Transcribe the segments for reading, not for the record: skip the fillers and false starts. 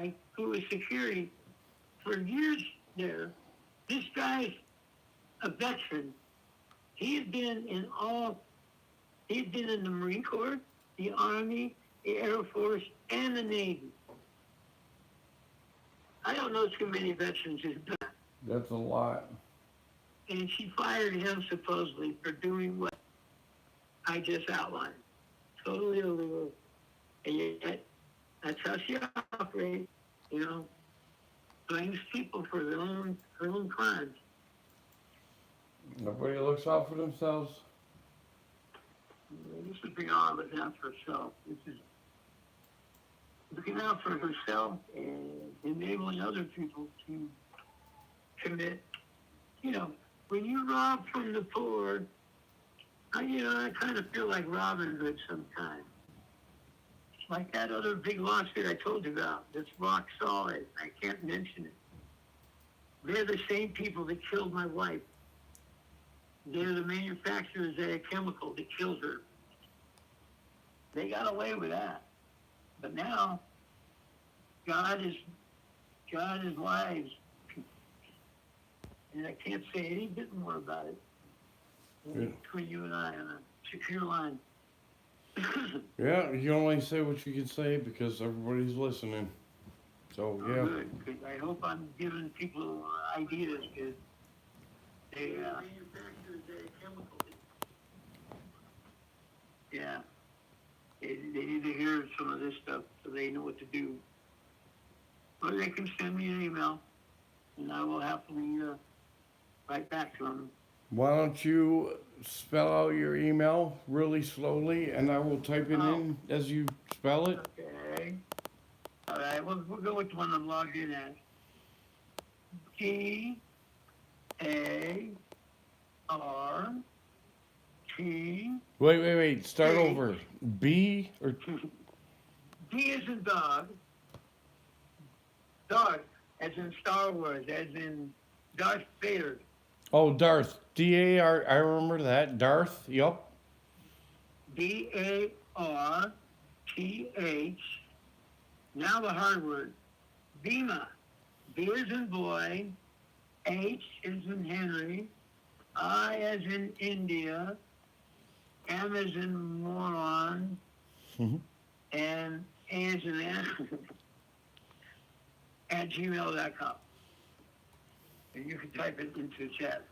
guy who was security for years there. This guy's a veteran. He had been in the Marine Corps, the Army, the Air Force, and the Navy. I don't know too many veterans who've done. That's a lot. And she fired him supposedly for doing what I just outlined. Totally illegal. And yet, that's how she operates, blames people for her own crimes. Nobody looks out for themselves. This is beyond looking out for herself. This is looking out for herself and enabling other people to commit. When you rob from the poor, I kind of feel like Robin Hood sometimes. Like that other big lawsuit I told you about, that's rock solid. I can't mention it. They're the same people that killed my wife. They're the manufacturers of a chemical that killed her. They got away with that. But now, God is wise. And I can't say any bit more about it. Between you and I on a secure line. Yeah, you can only say what you can say because everybody's listening. So, yeah. Good. I hope I'm giving people ideas because they manufacture a chemical. Yeah. They need to hear some of this stuff so they know what to do. Or they can send me an email, and I will happily write back to them. Why don't you spell out your email really slowly, and I will type it in as you spell it? Okay. All right, we'll go with the one I'm logged in as. G-A-R-T. Wait. Start over. B or... D is in dog. Darth, as in Star Wars, as in Darth Vader. Oh, Darth. D-A-R... I remember that. Darth, yup. D-A-R-T-H. Now the hard word. Bima. B is in boy. H is in Henry. I as in India. M as in moron. Mm-hmm. And A as in Ann. At gmail.com. And you can type it into the chat.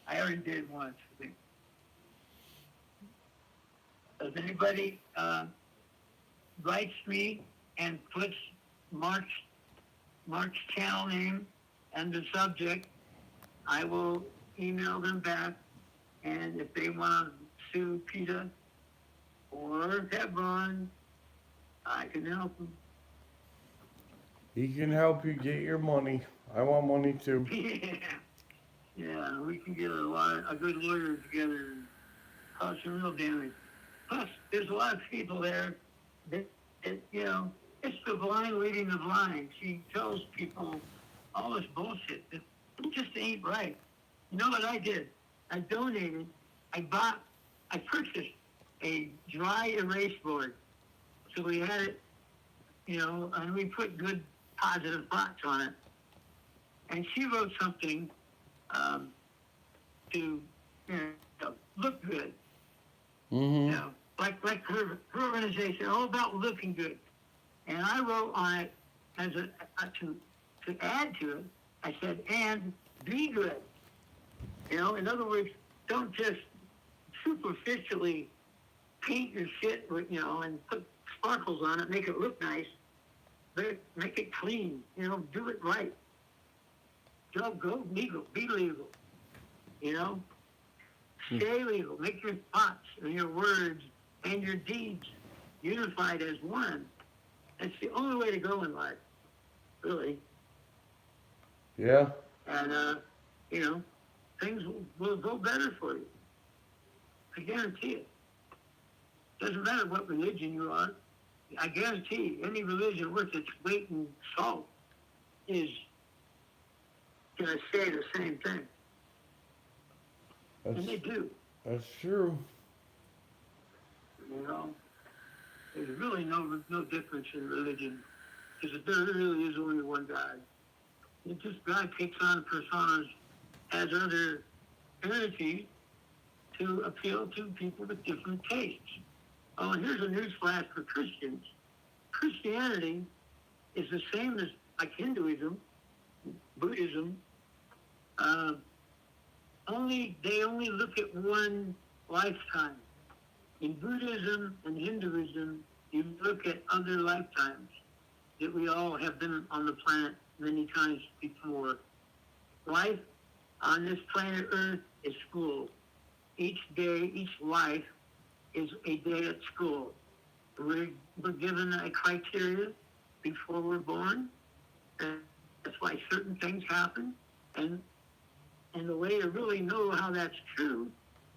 I already did once, I think. If anybody writes me and puts Mark's channel name and the subject, I will email them back. And if they want to sue PETA or Hebron, I can help them. He can help you get your money. I want money too. Yeah, we can get a good lawyer together and cause some real damage. Plus, there's a lot of people there that it's the blind leading the blind. She tells people all this bullshit that just ain't right. You know what I did? I donated, I purchased a dry erase board. So we had it, and we put good positive thoughts on it. And she wrote something to look good. Mm-hmm. Like her organization, all about looking good. And I wrote on it as to add to it. I said, and be good. In other words, don't just superficially paint your shit, and put sparkles on it, make it look nice. But make it clean. Do it right. Go legal. Be legal. Stay legal. Make your thoughts and your words and your deeds unified as one. That's the only way to go in life, really. Yeah. And, things will go better for you. I guarantee it. Doesn't matter what religion you are. I guarantee any religion worth its weight in salt is going to say the same thing. And they do. That's true. There's really no difference in religion because there really is only one God. It just God takes on personas as other entities to appeal to people with different tastes. Oh, and here's a newsflash for Christians. Christianity is the same as like Hinduism, Buddhism. Uh, they only look at one lifetime. In Buddhism and Hinduism, you look at other lifetimes that we all have been on the planet many times before. Life on this planet Earth is school. Each day, each life is a day at school. We're given a criteria before we're born, and that's why certain things happen. And the way to really know how that's true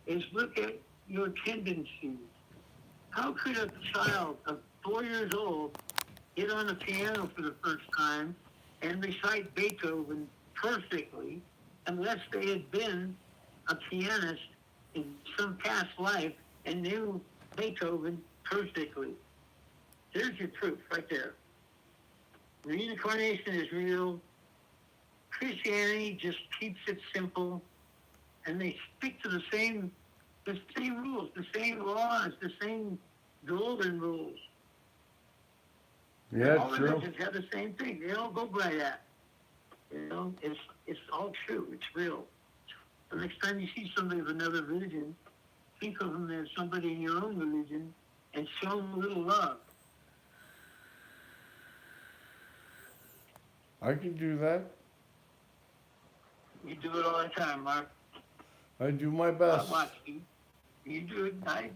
is look at your tendencies. How could a child of 4 years old get on the piano for the first time and recite Beethoven perfectly unless they had been a pianist in some past life and knew Beethoven perfectly? There's your proof right there. Reincarnation is real. Christianity just keeps it simple, and they stick to the same rules, the same laws, the same golden rules. Yeah, all true. religions have the same thing. They all go by that. It's all true. It's real. The next time you see somebody of another religion, think of them as somebody in your own religion and show them a little love. I can do that. You do it all the time, Mark. I do my I best. watch you. You do it. I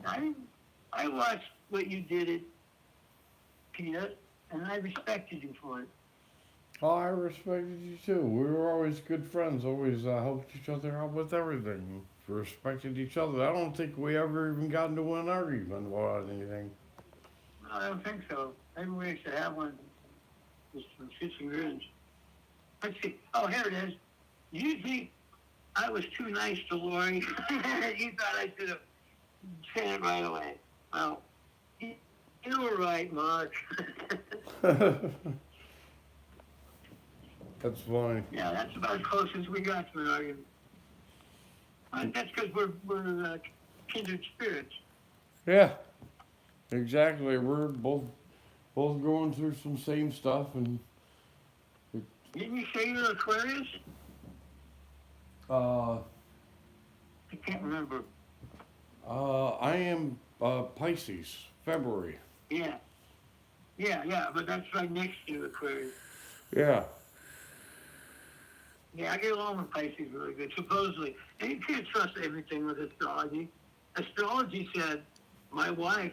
watched what you did at Peter, and I respected you for it. Oh, I respected you too. We were always good friends, always helped each other out with everything. Respected each other. I don't think we ever even got into an argument about anything. No, I don't think so. Maybe we should have one just for shits and grins. Let's see. Oh, here it is. You think I was too nice to Lori? You thought I should have said it right away. Well, you were right, Mark. That's funny. Yeah, that's about as close as we got to an argument. That's because we're kindred spirits. Yeah, exactly. We're both going through some same stuff, and Didn't you say you're Aquarius? I can't remember. I am Pisces, February. Yeah, but that's right next to Aquarius. Yeah. Yeah, I get along with Pisces really good, supposedly. And you can't trust everything with astrology. Astrology said my wife,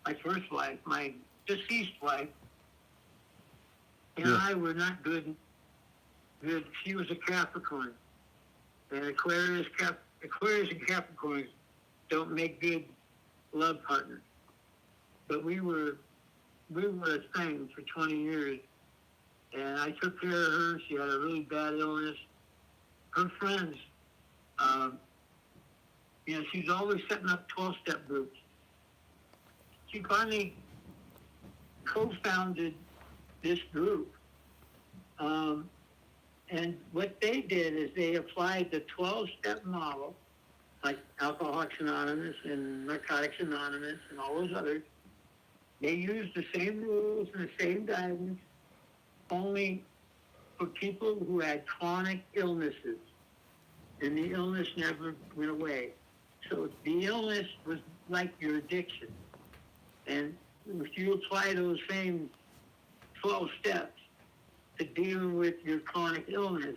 my first wife, my deceased wife, and I were not good. She was a Capricorn. And Aquarius and Capricorns don't make good love partners. But we were a thing for 20 years. And I took care of her. She had a really bad illness. Her friends, she's always setting up 12-step groups. She finally co-founded this group. And what they did is they applied the 12-step model, like Alcoholics Anonymous and Narcotics Anonymous and all those others. They used the same rules and the same guidance, only for people who had chronic illnesses, and the illness never went away. So the illness was like your addiction. And if you apply those same 12 steps to dealing with your chronic illness,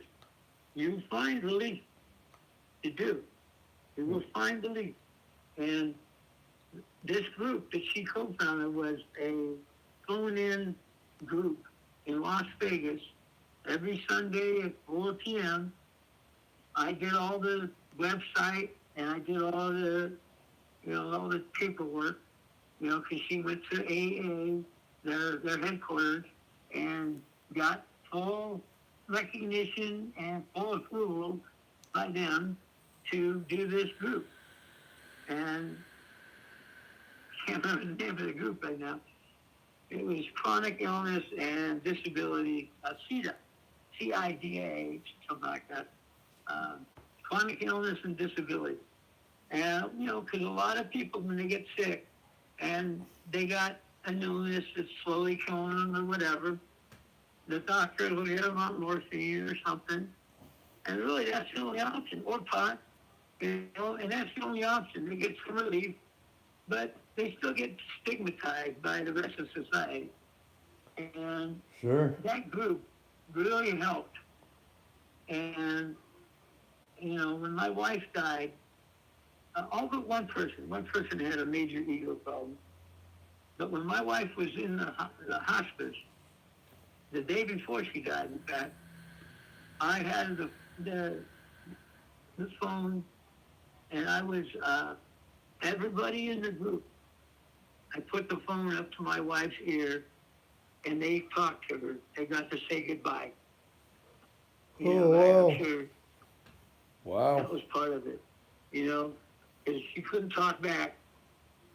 you find relief. You do. You will find relief. And this group that she co-founded was a phone-in group in Las Vegas. Every Sunday at 4 p.m., I did all the website and I did all the paperwork, because she went to AA, their headquarters, and got full recognition and full approval by them to do this group. And I can't remember the name of the group right now. It was chronic illness and disability, CIDA, CIDA, something like that. Chronic illness and disability. And, you know, because a lot of people, when they get sick and they got an illness that's slowly killing them or whatever, the doctor will get them on morphine or something. And really, that's the only option. Or pot, you know, and that's the only option. They get some relief, but they still get stigmatized by the rest of society. And Sure. that group really helped. And, you know, when my wife died, all but one person had a major ego problem. But when my wife was in the hospice, the day before she died, in fact, I had the phone, and I was, everybody in the group, I put the phone up to my wife's ear, and they talked to her. They got to say goodbye. You know, wow. I'm sure Wow. that was part of it, you know, because she couldn't talk back,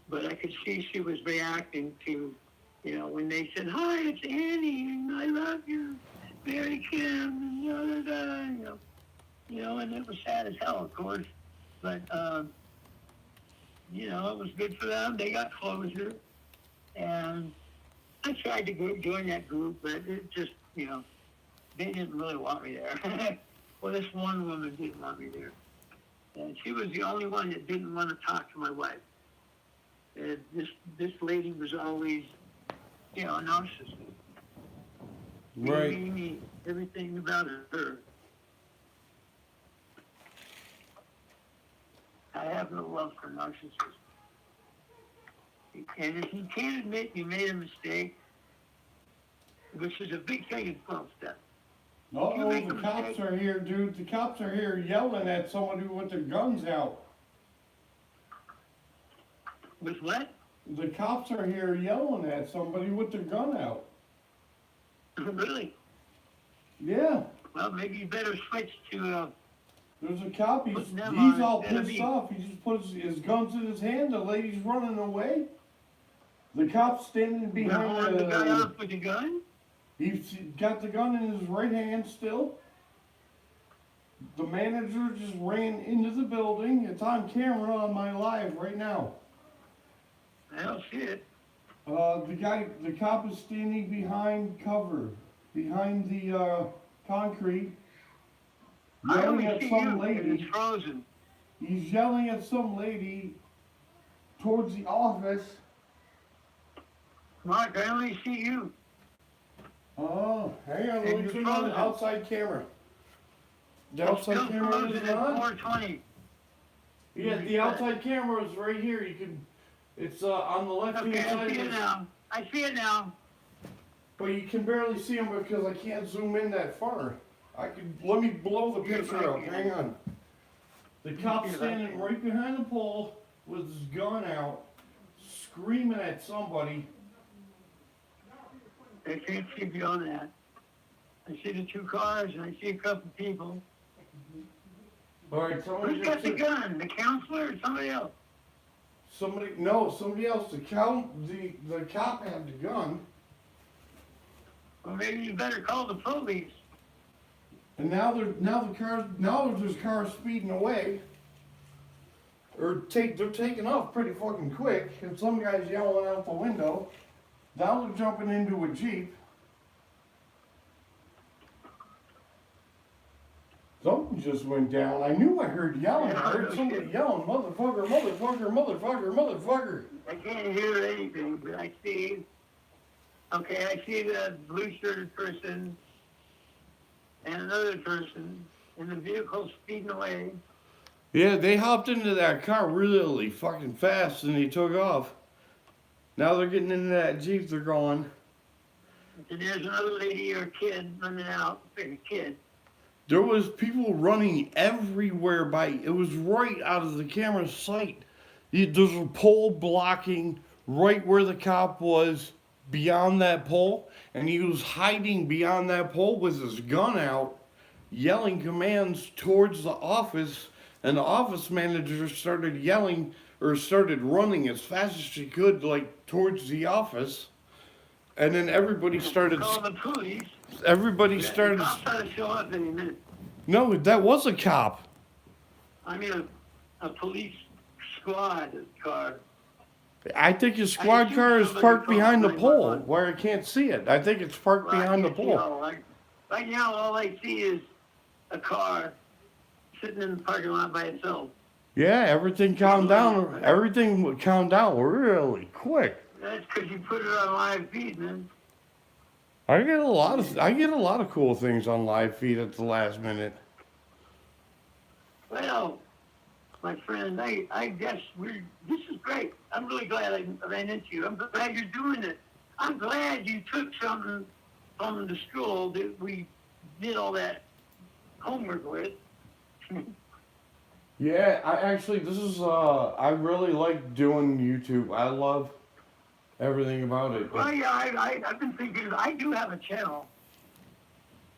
but I could see she was reacting to, you know, when they said, "Hi, it's Annie, and I love you, Mary Kim," and you know, and it was sad as hell, of course, but, you know, it was good for them. They got closure, and I tried to go join that group, but it just, you know, they didn't really want me there. Well, this one woman didn't want me there. And she was the only one that didn't want to talk to my wife. And this lady was always, you know, a narcissist. Right. Everything about her. I have no love for narcissists. And if you can't admit you made a mistake, which is a big thing in 12 steps. Uh-oh, the cops are here, dude. The cops are here yelling at somebody with their guns out. With what? The cops are here yelling at somebody with their gun out. Really? Yeah. Well, maybe you better switch to, There's a cop, he's all pissed off. He just puts his guns in his hand, the lady's running away. The cop's standing behind the guy off with the gun? He's got the gun in his right hand still. The manager just ran into the building. It's on camera on my live right now. I don't see it. The cop is standing behind cover, behind the concrete, yelling at some lady. It's frozen. He's yelling at some lady towards the office. Mark, I only see you. Oh, hang on, let me turn on the outside camera. The outside camera is on? 420. Yeah, the outside camera is right here. You can, it's on the left-hand side. I see it now. I see it now. But you can barely see him because I can't zoom in that far. Let me blow the picture up. Hang on. The cop's standing right behind the pole with his gun out, screaming at somebody. I can't see beyond that. I see the two cars and I see a couple people. All right, who's got the gun? The counselor or somebody else? Somebody else. The cop had the gun. Well, maybe you better call the police. And now there's cars speeding away. They're taking off pretty fucking quick, and some guy's yelling out the window. Now they're jumping into a Jeep. Something just went down. I knew I heard yelling. I heard somebody yelling, "Motherfucker, motherfucker, motherfucker, motherfucker." I can't hear anything, but I see the blue-shirted person and another person in the vehicle speeding away. Yeah, they hopped into that car really fucking fast and they took off. Now they're getting into that Jeep, they're going. And there's another lady or kid running out, a kid. There was people running everywhere it was right out of the camera's sight. There's a pole blocking right where the cop was beyond that pole, and he was hiding beyond that pole with his gun out, yelling commands towards the office, and the office manager started yelling, or started running as fast as she could, like, towards the office. And then everybody started. Call the police. Everybody The started. cops ought to show up any minute. No, that was a cop. I mean, a police squad car. I think his squad car is parked behind the pole where I can't see it. I think it's parked behind the pole. Right now, all I see is a car sitting in the parking lot by itself. Yeah, everything calmed down. Everything calmed down really quick. That's because you put it on live feed, man. I get a lot of cool things on live feed at the last minute. Well, my friend, I guess this is great. I'm really glad I ran into you. I'm glad you're doing it. I'm glad you took something from the school that we did all that homework with. Yeah, I really like doing YouTube. I love everything about it. Well, yeah, I've been thinking, I do have a channel,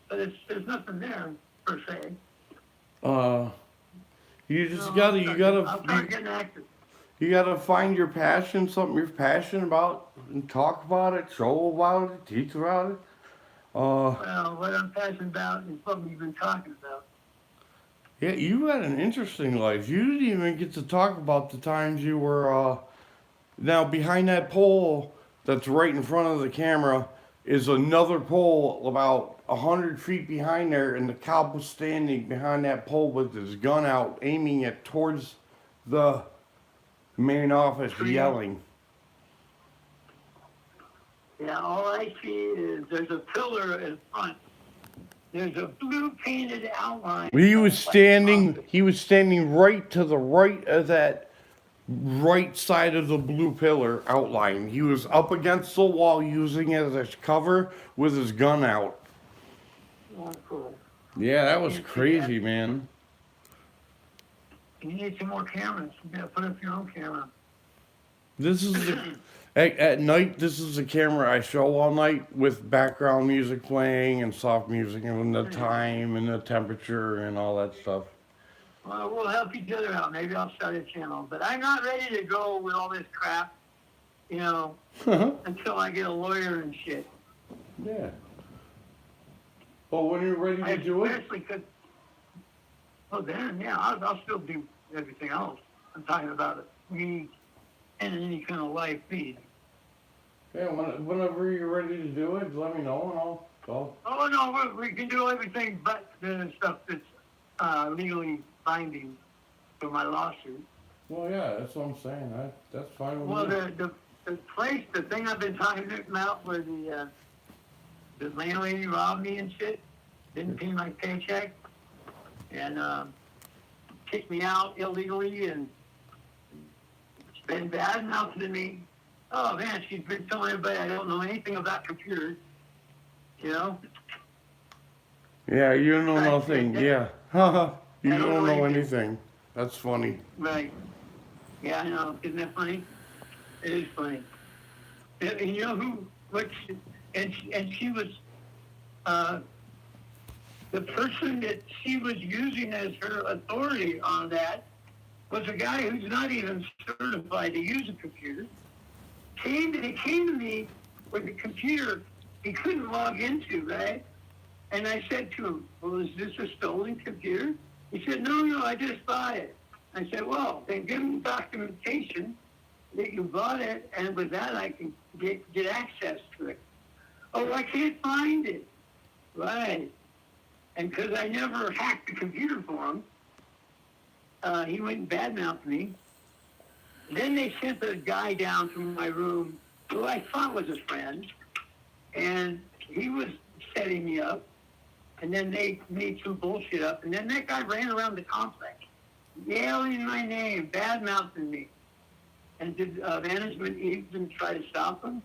but there's nothing there, per se. You gotta find your passion, something you're passionate about, and talk about it, show about it, teach about it. Well, what I'm passionate about is what we've been talking about. Yeah, you had an interesting life. You didn't even get to talk about the times you were, now behind that pole that's right in front of the camera is another pole about 100 feet behind there, and the cop was standing behind that pole with his gun out, aiming it towards the main office, yelling. Yeah, all I see is there's a pillar in front. There's a blue painted outline. He was standing right to the right of that right side of the blue pillar outline. He was up against the wall using it as a cover with his gun out. Oh, cool. Yeah, that was crazy, man. You need some more cameras. You gotta put up your own camera. This is at night. This is the camera I show all night with background music playing and soft music and the time and the temperature and all that stuff. Well, we'll help each other out. Maybe I'll start a channel, but I'm not ready to go with all this crap, until I get a lawyer and shit. Yeah. Well, when you're ready to do it. Well, then, yeah, I'll still do everything else. I'm talking about it. Me and any kind of live feed. Yeah, whenever you're ready to do it, let me know and I'll go. Oh, no, we can do everything but the stuff that's legally binding for my lawsuit. Well, yeah, that's what I'm saying. That's fine with me. Well, the thing I've been talking about where the landlady robbed me and shit, didn't pay my paycheck, and kicked me out illegally, and it's been bad mouthing to me. Oh man, she's been telling everybody I don't know anything about computers, Yeah, you don't know nothing. Yeah, you don't know anything. That's funny. Right. Yeah, I know. Isn't that funny? It is funny. And you know and she was, the person that she was using as her authority on that was a guy who's not even certified to use a computer. He came to me with a computer he couldn't log into, right? And I said to him, well, is this a stolen computer? He said, no, I just bought it. I said, well, then give him documentation that you bought it, and with that I can get access to it. Oh, I can't find it. Right. And because I never hacked the computer for him, he went and badmouthed me. Then they sent the guy down to my room, who I thought was a friend, and he was setting me up. And then they made some bullshit up, and then that guy ran around the complex, yelling my name, bad-mouthing me. And did management even try to stop him?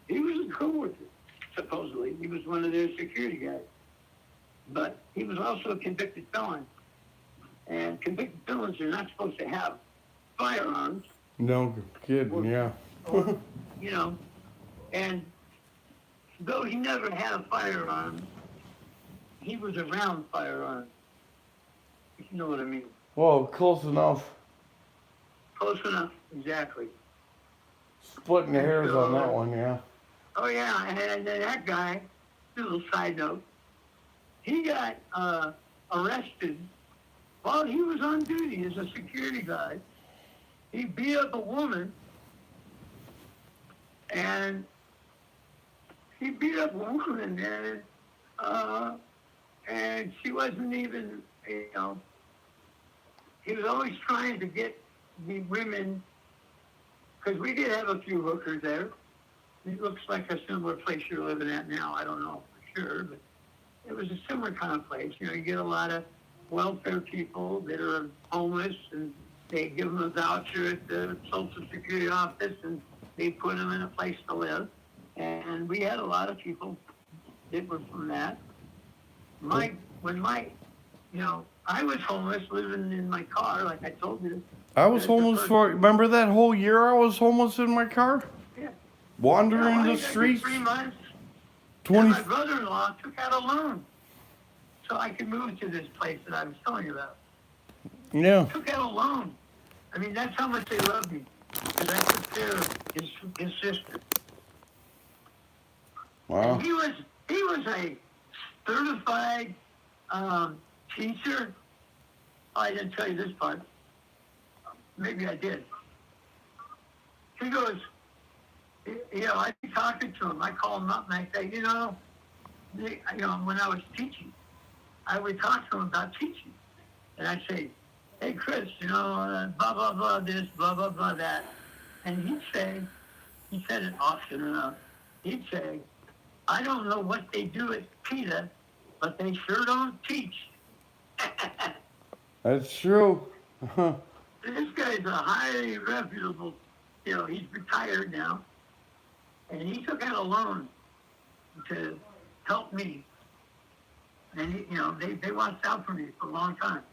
He wasn't cool with it, supposedly. He was one of their security guys. But he was also a convicted felon. And convicted felons are not supposed to have firearms. No kidding, yeah. And though he never had a firearm, he was around firearms. If you know what I mean. Well, close enough. Close enough, exactly. Splitting the hairs on that one, yeah. Oh yeah, and then that guy, little side note, he got arrested while he was on duty as a security guard. He beat up a woman, and he beat up a woman, and she wasn't even, he was always trying to get the women, because we did have a few hookers there. It looks like a similar place you're living at now. I don't know for sure, but it was a similar kind of place. You get a lot of welfare people that are homeless, and they give them a voucher at the Social Security office, and they put them in a place to live. And we had a lot of people that were from that. I was homeless, living in my car, like I told you. I was homeless remember that whole year I was homeless in my car? Yeah. Wandering the I streets? 3 months. 20. And my brother-in-law took out a loan so I could move to this place that I was telling you about. Yeah. He took out a loan. I mean, that's how much they loved me, because I took care of his sister. Wow. And he was a certified teacher. Oh, I didn't tell you this part. Maybe I did. He goes, I'd be talking to him. I call him up and I say, when I was teaching, I would talk to him about teaching. And I'd say, hey, Chris, blah, blah, blah, this, blah, blah, blah, that. And he said it often enough. He'd say, I don't know what they do at PETA, but they sure don't teach. That's true. This guy's a highly reputable, he's retired now. And he took out a loan to help me. And, they watched out for me for a long time.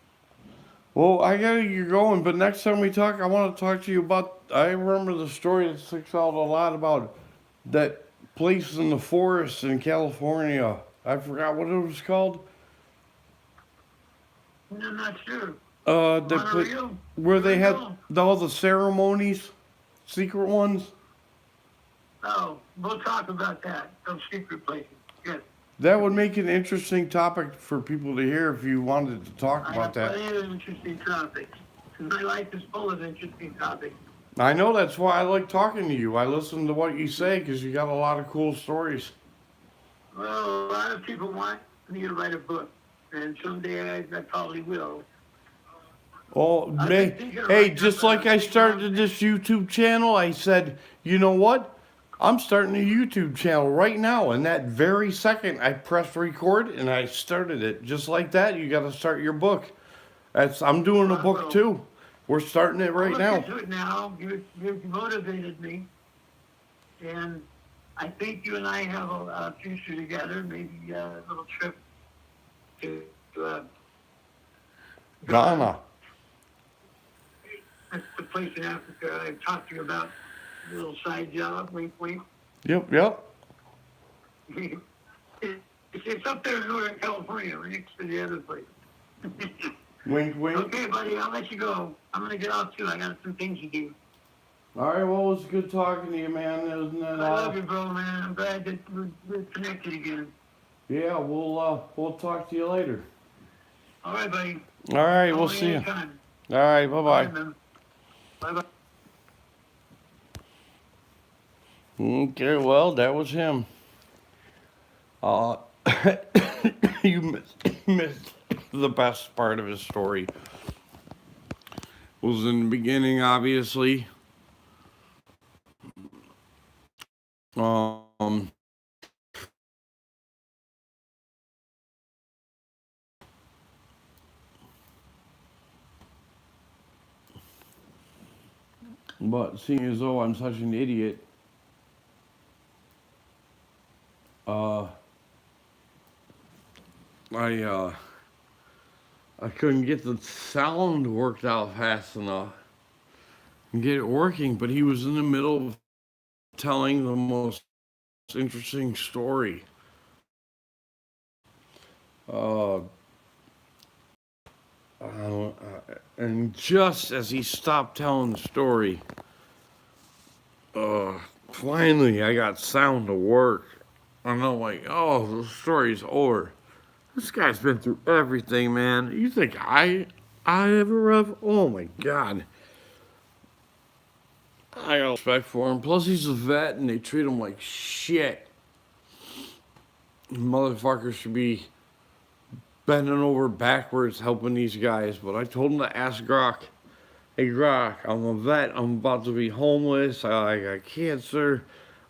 Well, I gotta get going, but next time we talk, I want to talk to you about. I remember the story that sticks out a lot about that place in the forest in California. I forgot what it was called. I'm not sure. Where they had all the ceremonies, secret ones. Oh, we'll talk about that. Those secret places. Yes. That would make an interesting topic for people to hear if you wanted to talk about that. I have plenty of interesting topics. My life is full of interesting topics. I know, that's why I like talking to you. I listen to what you say because you got a lot of cool stories. Well, a lot of people want me to write a book, and someday I probably will. Oh, hey, just like I started this YouTube channel, I said, you know what? I'm starting a YouTube channel right now, and that very second I pressed record and I started it. Just like that, you got to start your book. I'm doing a book too. We're starting it right now. I'll look into it now. You've motivated me, and I think you and I have a future together. Maybe a little trip to Ghana. That's the place in Africa I talked to you about. A little side job, wink, wink. Yep. It's up there in Northern California, right next to the other place. Wink, wink. Okay, buddy, I'll let you go. I'm going to get off, too. I got some things to do. All right, well, it was good talking to you, man. Isn't it? I love you, bro, man. I'm glad that we're connected again. Yeah, we'll talk to you later. All right, buddy. All right, we'll see you. All right, bye-bye. Bye-bye. Okay, well, that was him. You missed the best part of his story. Was in the beginning, obviously. But seeing as though I'm such an idiot, I couldn't get the sound worked out fast enough and get it working, but he was in the middle of telling the most interesting story. And just as he stopped telling the story, Finally, I got sound to work. And I'm like, oh, the story's over. This guy's been through everything, man. You think I ever have? Oh my God. I got respect for him. Plus, he's a vet and they treat him like shit. Motherfuckers should be bending over backwards helping these guys. But I told him to ask Grok. Hey, Grok, I'm a vet. I'm about to be homeless. I got cancer.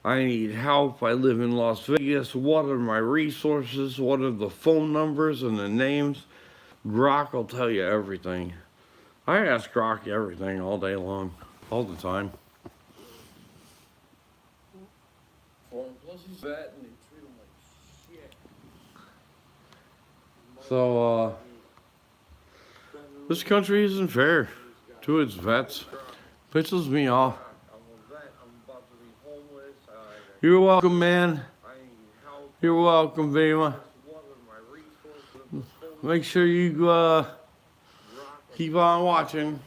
I need help. I live in Las Vegas. What are my resources? What are the phone numbers and the names? Grok will tell you everything. I ask Grok everything all day long, all the time. Plus he's vet and they treat him like shit. So, this country isn't fair to its vets. Pisses me off. You're welcome, man. You're welcome, Vima. Make sure you keep on watching.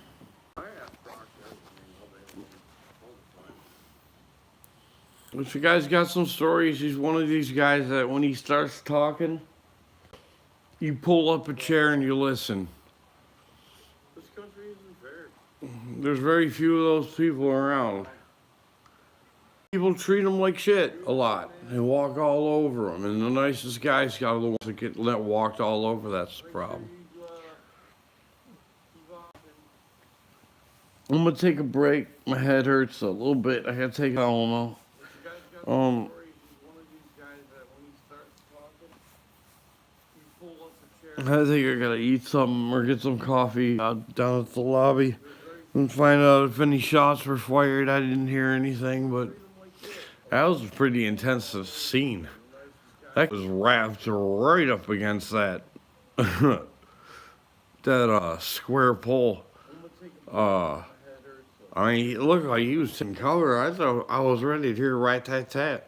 If you guys got some stories, he's one of these guys that when he starts talking, you pull up a chair and you listen. This country isn't fair. There's very few of those people around. People treat him like shit a lot. They walk all over him, and the nicest guys got the ones that get walked all over. That's the problem. I'm gonna take a break. My head hurts a little bit. I gotta take Tylenol. I think I gotta eat something or get some coffee down at the lobby and find out if any shots were fired. I didn't hear anything, but that was a pretty intense scene. That was wrapped right up against that square pole. I mean, it looked like he was in cover. I thought I was ready to hear rat-tat-tat.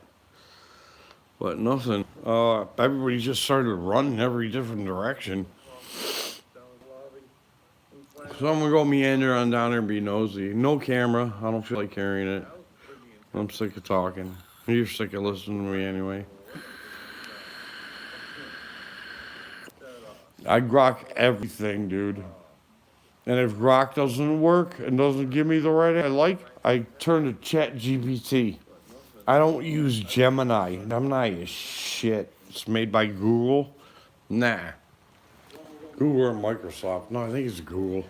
But nothing. Everybody just started running every different direction. So I'm gonna go meander on down there and be nosy. No camera. I don't feel like carrying it. I'm sick of talking. You're sick of listening to me anyway. I grok everything, dude. And if Grok doesn't work and doesn't give me the right I like, I turn to ChatGPT. I don't use Gemini. Gemini is shit. It's made by Google. Nah. Google or Microsoft. No, I think it's Google.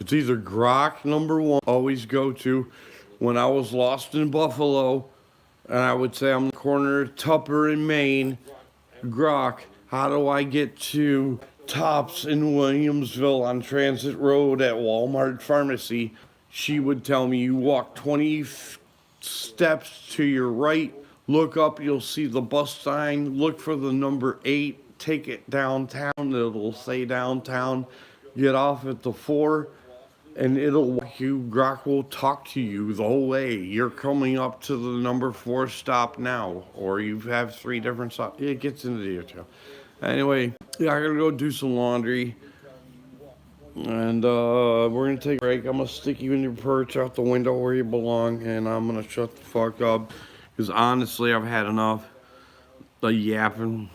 It's either Grok, #1, always go to. When I was lost in Buffalo, and I would say I'm the corner of Tupper in Maine, Grok, how do I get to Tops in Williamsville on Transit Road at Walmart Pharmacy? She would tell me you walk 20 steps to your right, look up, you'll see the bus sign, look for the number 8, take it downtown, it'll say downtown, get off at the 4, and it'll walk you. Grok will talk to you the whole way. You're coming up to the number 4 stop now, or you have 3 different stops. It gets into detail. Anyway, yeah, I gotta go do some laundry. And we're gonna take a break. I'm gonna stick you in your perch out the window where you belong, and I'm gonna shut the fuck up. Because honestly, I've had enough of yapping.